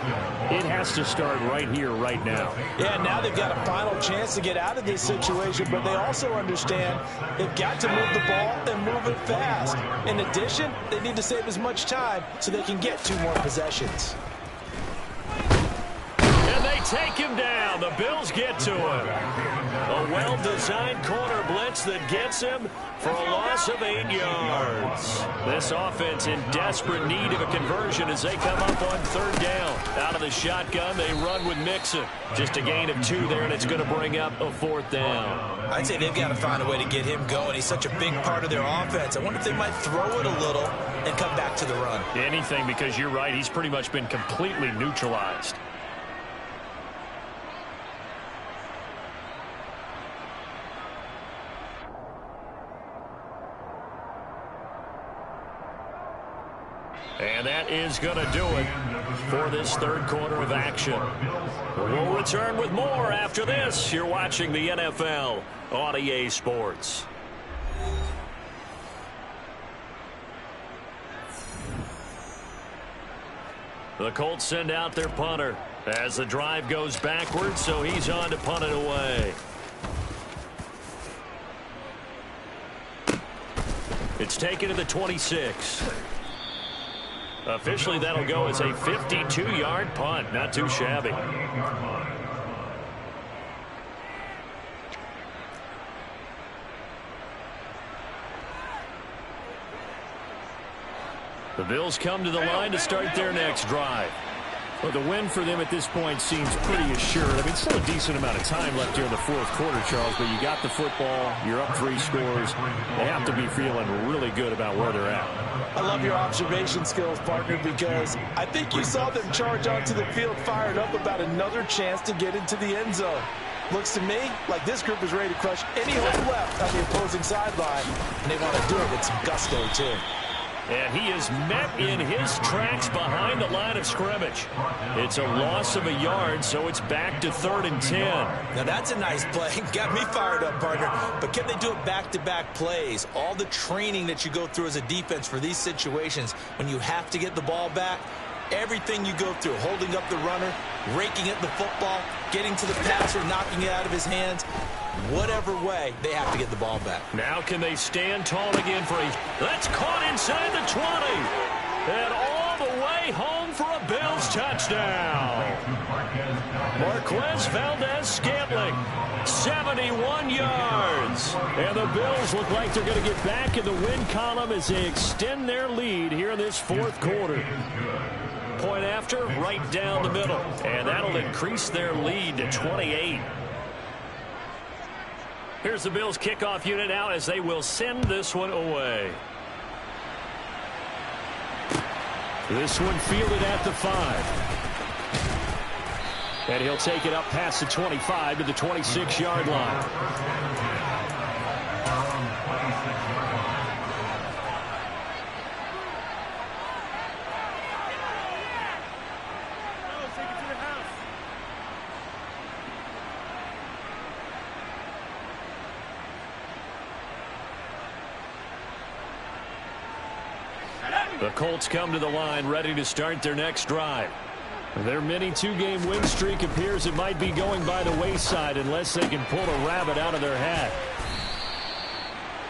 it has to start right here, right now. Yeah, now they've got a final chance to get out of this situation, but they also understand they've got to move the ball and move it fast. In addition, they need to save as much time so they can get 2 more possessions. And they take him down. The Bills get to him. A well-designed corner blitz that gets him for a loss of 8 yards. This offense in desperate need of a conversion as they come up on third down. Out of the shotgun, they run with Mixon. Just a gain of 2 there, and it's going to bring up a 4th down. I'd say they've got to find a way to get him going. He's such a big part of their offense. I wonder if they might throw it a little and come back to the run. Anything, because you're right. He's pretty much been completely neutralized. And that is going to do it for this third quarter of action. We'll return with more after this. You're watching the NFL on EA Sports. The Colts send out their punter as the drive goes backwards, so he's on to punt it away. It's taken to the 26. Officially, that'll go as a 52-yard punt. Not too shabby. The Bills come to the line to start their next drive. Well, the win for them at this point seems pretty assured. I mean, still a decent amount of time left here in the fourth quarter, Charles, but you got the football, you're up 3 scores. They have to be feeling really good about where they're at. I love your observation skills, partner, because I think you saw them charge onto the field fired up about another chance to get into the end zone. Looks to me like this group is ready to crush any hope left on the opposing sideline, and they want to do it with some gusto, too. And he is met in his tracks behind the line of scrimmage. It's a loss of a yard, so it's back to 3rd and 10. Now that's a nice play. Got me fired up, partner. But can they do it back-to-back plays? All the training that you go through as a defense for these situations, when you have to get the ball back, everything you go through, holding up the runner, raking at the football, getting to the passer, knocking it out of his hands, whatever way, they have to get the ball back. Now can they stand tall again for a... That's caught inside the 20. And all the way home for a Bills touchdown. Marquez Valdez-Scantling, 71 yards. And the Bills look like they're going to get back in the win column as they extend their lead here in this fourth quarter. Point after, right down the middle. And that'll increase their lead to 28. Here's the Bills kickoff unit now as they will send this one away. This one fielded at the 5. And he'll take it up past the 25 to the 26-yard line. The Colts come to the line ready to start their next drive. Their mini 2-game win streak appears it might be going by the wayside unless they can pull a rabbit out of their hat.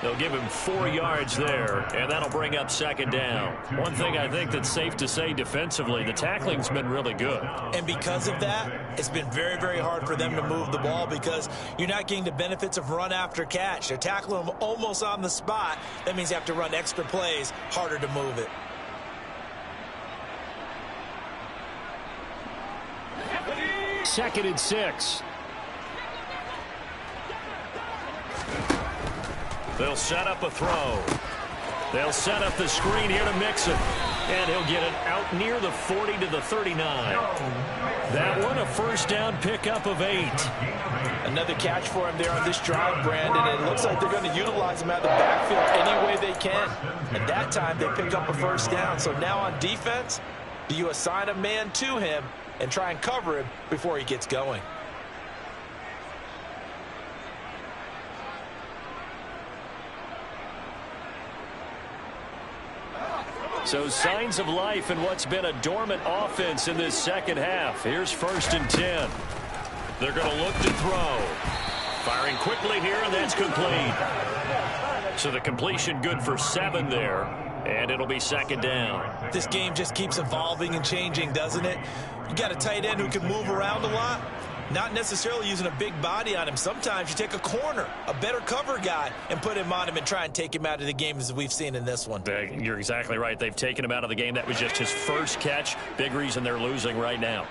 They'll give him 4 yards there, and that'll bring up 2nd down. One thing I think that's safe to say defensively, the tackling's been really good. And because of that, it's been very, very hard for them to move the ball because you're not getting the benefits of run after catch. They're tackling them almost on the spot. That means you have to run extra plays, harder to move it. Second and 6. They'll set up a throw. They'll set up the screen here to Mixon. And he'll get it out near the 40 to the 39. That one a first down pickup of 8. Another catch for him there on this drive, Brandon. It looks like they're going to utilize him out of the backfield any way they can. And that time they pick up a first down. So now on defense, do you assign a man to him and try and cover him before he gets going? So signs of life in what's been a dormant offense in this second half. Here's 1st and 10. They're going to look to throw. Firing quickly here, and that's complete. So the completion good for 7 there, and it'll be 2nd down. This game just keeps evolving and changing, doesn't it? You got a tight end who can move around a lot. Not necessarily using a big body on him. Sometimes you take a corner, a better cover guy, and put him on him and try and take him out of the game as we've seen in this one. You're exactly right. They've taken him out of the game. That was just his first catch. Big reason they're losing right now.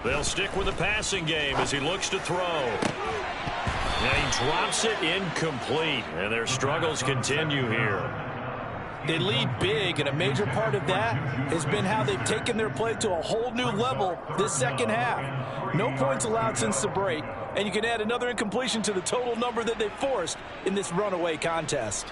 They'll stick with the passing game as he looks to throw. Now he drops it incomplete, and their struggles continue here. They lead big, and a major part of that has been how they've taken their play to a whole new level this second half. No points allowed since the break, and you can add another incompletion to the total number that they forced in this runaway contest.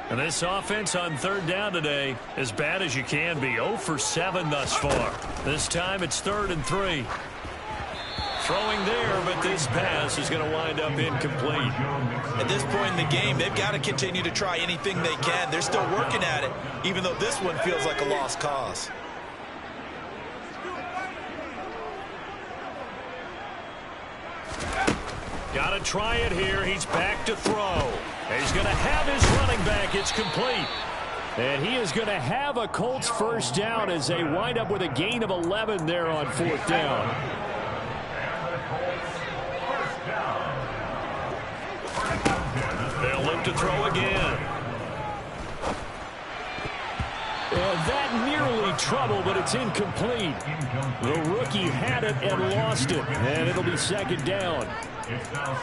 And this offense on 3rd down today, as bad as you can be. 0 for 7 thus far. This time it's 3rd and 3. Throwing there, but this pass is going to wind up incomplete. At this point in the game, they've got to continue to try anything they can. They're still working at it, even though this one feels like a lost cause. Got to try it here. He's back to throw. He's going to have his running back. It's complete. And he is going to have a Colts first down as they wind up with a gain of 11 there on 4th down. to throw again. And that nearly trouble, but it's incomplete. The rookie had it and lost it, and it'll be second down.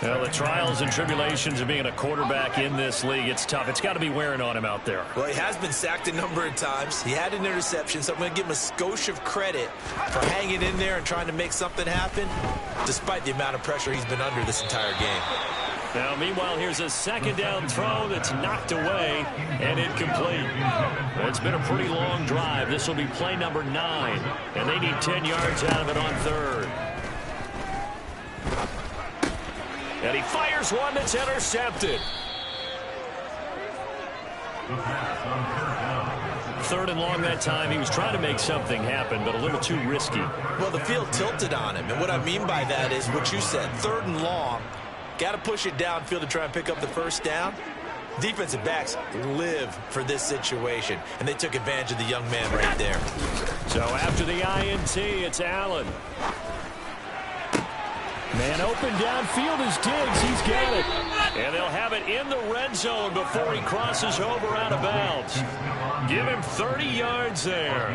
Well, the trials and tribulations of being a quarterback in this league, it's tough. It's got to be wearing on him out there. Well, he has been sacked a number of times. He had an interception, so I'm going to give him a skosh of credit for hanging in there and trying to make something happen, despite the amount of pressure he's been under this entire game. Now, meanwhile, here's a second down throw that's knocked away and incomplete. It's been a pretty long drive. This will be play number 9, and they need 10 yards out of it on third. And he fires one that's intercepted. Third and long that time. He was trying to make something happen, but a little too risky. Well, the field tilted on him, and what I mean by that is what you said, third and long. Got to push it downfield to try and pick up the first down. Defensive backs live for this situation, and they took advantage of the young man right there. So after the INT, it's Allen. Man open downfield is Diggs. He's got it. And they'll have it in the red zone before he crosses over out of bounds. Give him 30 yards there.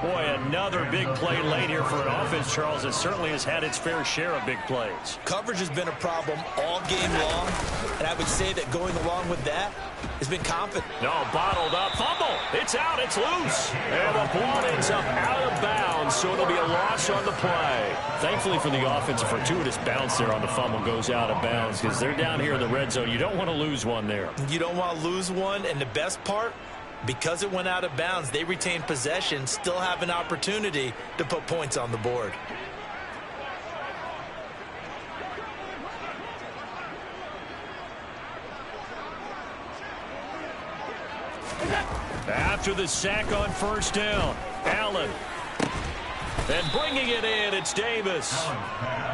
Boy, another big play late here for an offense, Charles, that certainly has had its fair share of big plays. Coverage has been a problem all game long, and I would say that going along with that has been confident. No, bottled up. Fumble. It's out. It's loose. And the ball ends up out of bounds, so it'll be a loss on the play. Thankfully for the offense, a fortuitous bounce there on the fumble goes out of bounds because they're down here in the red zone. You don't want to lose one there. You don't want to lose one, and the best part, because it went out of bounds, they retain possession, still have an opportunity to put points on the board. After the sack on first down, Allen. And bringing it in, it's Davis.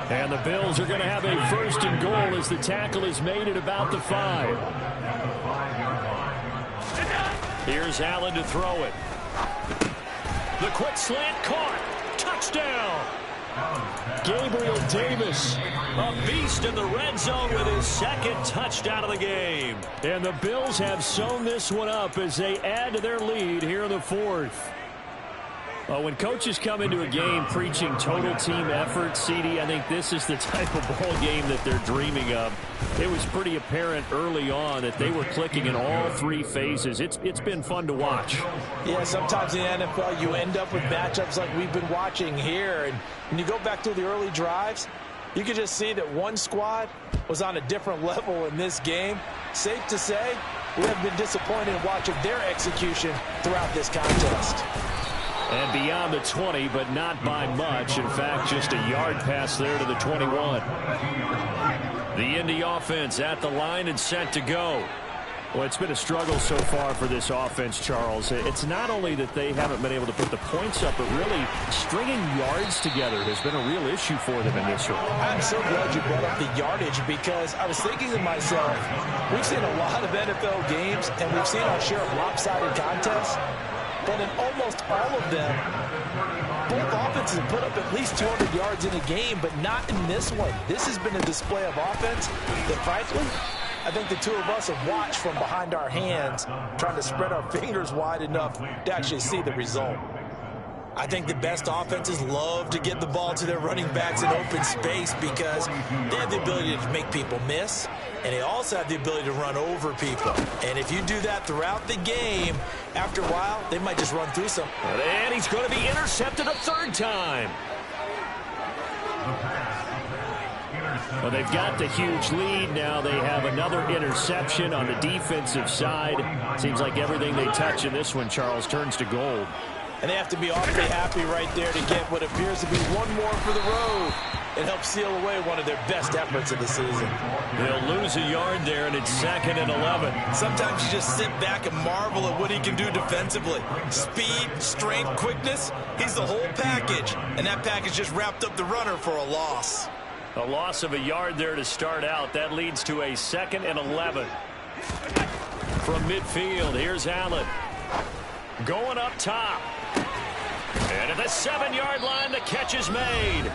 And the Bills are going to have a first and goal as the tackle is made at about the 5. Here's Allen to throw it. The quick slant caught. Touchdown. Gabriel Davis, a beast in the red zone with his second touchdown of the game. And the Bills have sewn this one up as they add to their lead here in the 4th. When coaches come into a game preaching total team effort, CD, I think this is the type of ball game that they're dreaming of. It was pretty apparent early on that they were clicking in all 3 phases. It's been fun to watch. Yeah, sometimes in the NFL you end up with matchups like we've been watching here. And when you go back to the early drives, you can just see that one squad was on a different level in this game. Safe to say, we have been disappointed in watching their execution throughout this contest. And beyond the 20, but not by much. In fact, just a yard pass there to the 21. The Indy offense at the line and set to go. Well, it's been a struggle so far for this offense, Charles. It's not only that they haven't been able to put the points up, but really stringing yards together has been a real issue for them in this one. I'm so glad you brought up the yardage because I was thinking to myself, we've seen a lot of NFL games and we've seen our share of lopsided contests. But in almost all of them, both offenses have put up at least 200 yards in a game, but not in this one. This has been a display of offense that, frankly, I think the two of us have watched from behind our hands, trying to spread our fingers wide enough to actually see the result. I think the best offenses love to get the ball to their running backs in open space because they have the ability to make people miss, and they also have the ability to run over people. And if you do that throughout the game, after a while, they might just run through some. And he's going to be intercepted a 3rd time. Well, they've got the huge lead now. They have another interception on the defensive side. Seems like everything they touch in this one, Charles, turns to gold. And they have to be awfully happy right there to get what appears to be one more for the road and help seal away one of their best efforts of the season. They'll lose a yard there, and it's 2nd and 11. Sometimes you just sit back and marvel at what he can do defensively. Speed, strength, quickness, he's the whole package. And that package just wrapped up the runner for a loss. A loss of a yard there to start out. That leads to a 2nd and 11. From midfield, here's Allen. Going up top. And at the 7-yard line, the catch is made.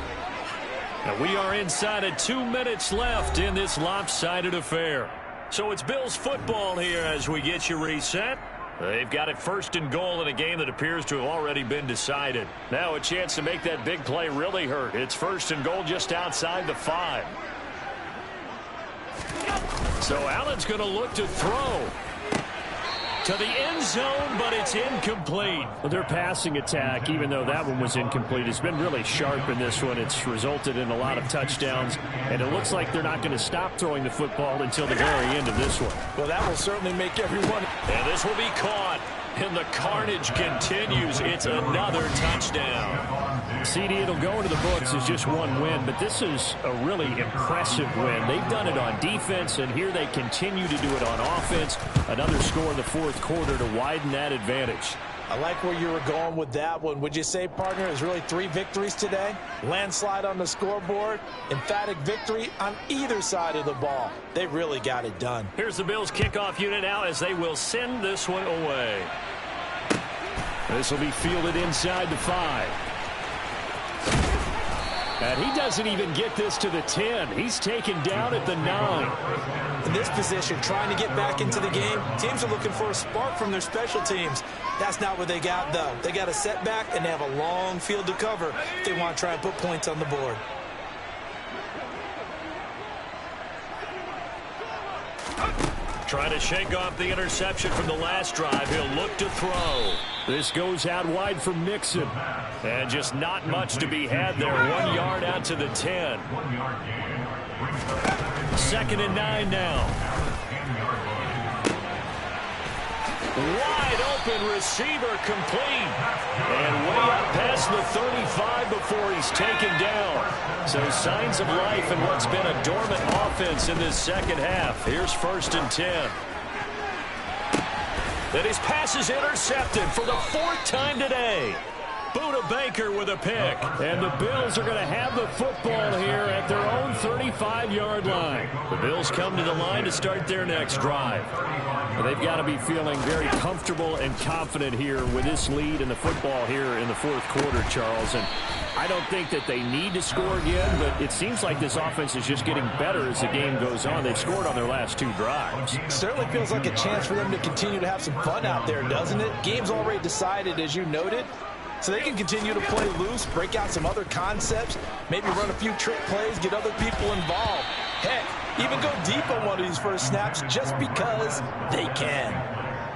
And we are inside of 2 minutes left in this lopsided affair. So it's Bills football here as we get you reset. They've got it 1st and goal in a game that appears to have already been decided. Now a chance to make that big play really hurt. It's 1st and goal just outside the 5. So Allen's going to look to throw to the end zone, but it's incomplete. Well, their passing attack, even though that one was incomplete, has been really sharp in this one. It's resulted in a lot of touchdowns, and it looks like they're not going to stop throwing the football until the very end of this one. Well, that will certainly make everyone. And this will be caught, and the carnage continues. It's another touchdown. CD, it'll go into the books as just one win, but this is a really impressive win. They've done it on defense, and here they continue to do it on offense. Another score in the 4th quarter to widen that advantage. I like where you were going with that one. Would you say, partner, it was really 3 victories today? Landslide on the scoreboard, emphatic victory on either side of the ball. They really got it done. Here's the Bills kickoff unit now as they will send this one away. This will be fielded inside the 5. And he doesn't even get this to the 10. He's taken down at the 9. In this position, trying to get back into the game, teams are looking for a spark from their special teams. That's not what they got, though. They got a setback, and they have a long field to cover if they want to try and put points on the board. Trying to shake off the interception from the last drive. He'll look to throw. This goes out wide for Mixon. And just not much to be had there. 1 yard out to the 10. 2nd and 9 now. Wide open receiver complete. And way up past the 35 before he's taken down. So signs of life in what's been a dormant offense in this second half. Here's 1st and 10. Then his pass is intercepted for the 4th time today. Buda Baker with a pick. And the Bills are going to have the football here at their own 35-yard line. The Bills come to the line to start their next drive. But they've got to be feeling very comfortable and confident here with this lead in the football here in the 4th quarter, Charles. And I don't think that they need to score again, but it seems like this offense is just getting better as the game goes on. They've scored on their last 2 drives. Certainly feels like a chance for them to continue to have some fun out there, doesn't it? Game's already decided, as you noted. So they can continue to play loose, break out some other concepts, maybe run a few trick plays, get other people involved. Heck, even go deep on one of these first snaps just because they can.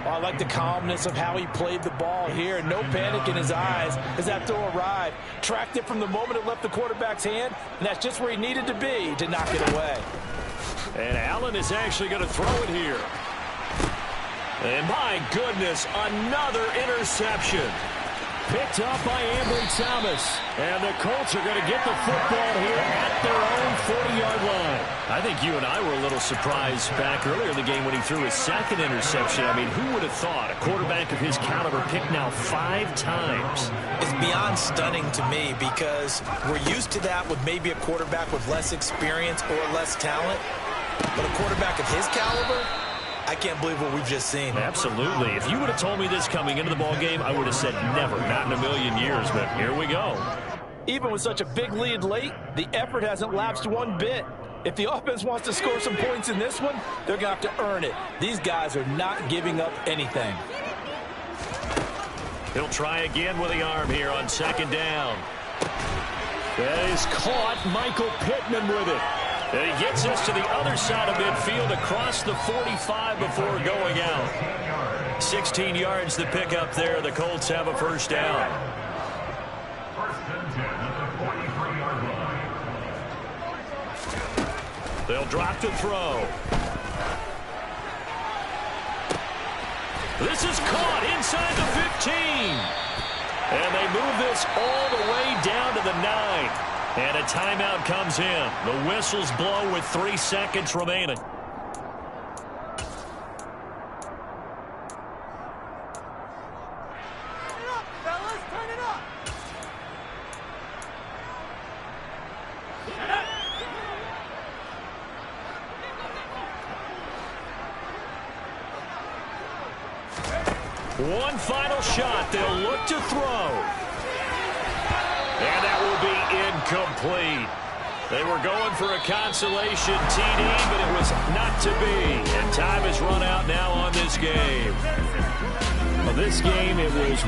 Well, I like the calmness of how he played the ball here. No panic in his eyes as that throw arrived. Tracked it from the moment it left the quarterback's hand, and that's just where he needed to be to knock it away. And Allen is actually going to throw it here. And my goodness, another interception. Picked up by Ambry Thomas. And the Colts are going to get the football here at their own 40-yard line. I think you and I were a little surprised back earlier in the game when he threw his 2nd interception. I mean, who would have thought a quarterback of his caliber picked now 5 times? It's beyond stunning to me because we're used to that with maybe a quarterback with less experience or less talent. But a quarterback of his caliber, I can't believe what we've just seen. Absolutely. If you would have told me this coming into the ballgame, I would have said never, not in a million years, but here we go. Even with such a big lead late, the effort hasn't lapsed one bit. If the offense wants to score some points in this one, they're going to have to earn it. These guys are not giving up anything. He'll try again with the arm here on 2nd down. He's caught. Michael Pittman with it. And he gets us to the other side of midfield across the 45 before going out. 16 yards to pick up there. The Colts have a 1st down. They'll drop to throw. This is caught inside the 15. And they move this all the way down to the 9. And a timeout comes in. The whistles blow with 3 seconds remaining. One final shot. They'll look to throw. And that will be incomplete. They were going for a consolation TD, but it was not to be. And time has run out now on this game. Well, this game, it was